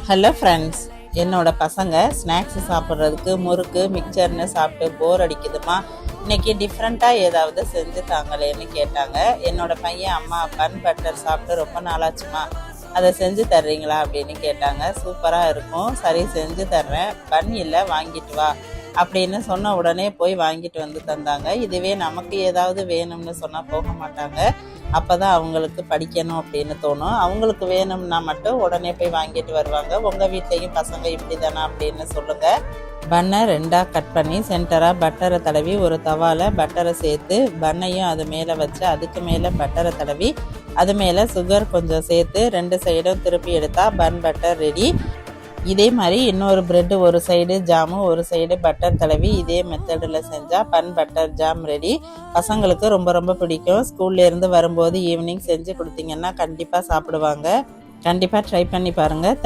Hello friends, என்னோட பசங்க snacks சாப்பிட்றதுக்கு முறுக்கு மிக்சர்னு சாப்பிட்டு போர் அடிக்குதுமா, இன்னைக்கு டிஃப்ரெண்ட்டாக ஏதாவது செஞ்சு தாங்களேன்னு கேட்டாங்க. என்னோட பையன் அம்மா பன் பட்டர் சாப்பிட்டு ரொம்ப நாளாச்சுமா, அதை செஞ்சு தர்றீங்களா அப்படின்னு கேட்டாங்க. சூப்பராக இருக்கும், சரி செஞ்சு தர்றேன், பன் இல்லை வாங்கிட்டு வா அப்படின்னு சொன்ன உடனே போய் வாங்கிட்டு வந்து தந்தாங்க. இதுவே நமக்கு ஏதாவது வேணும்னு சொன்னால் போக மாட்டாங்க. அப்போ தான் அவங்களுக்கு படிக்கணும் அப்படின்னு தோணும். அவங்களுக்கு வேணும்னா மட்டும் உடனே போய் வாங்கிட்டு வருவாங்க. உங்கள் வீட்லேயும் பசங்க இப்படி தானே அப்படின்னு சொல்லுங்கள். பன்னை ரெண்டாக கட் பண்ணி சென்டராக பட்டரை தடவி ஒரு தவாவில் பட்டரை சேர்த்து பன்னையும் அது மேலே வச்சு அதுக்கு மேலே பட்டரை தடவி அது மேலே சுகர் கொஞ்சம் சேர்த்து 2 சைடும் திருப்பி எடுத்தால் பன் பட்டர் ரெடி. இதே மாதிரி இன்னொரு ப்ரெட்டு ஒரு சைடு ஜாமு ஒரு சைடு பட்டர் தடவி இதே மெத்தடில் செஞ்சால் பன் பட்டர் ஜாம் ரெடி. பசங்களுக்கு ரொம்ப ரொம்ப பிடிக்கும். ஸ்கூல்லேருந்து வரும்போது ஈவினிங் செஞ்சு கொடுத்தீங்கன்னா கண்டிப்பாக சாப்பிடுவாங்க. கண்டிப்பாக ட்ரை பண்ணி பாருங்கள்.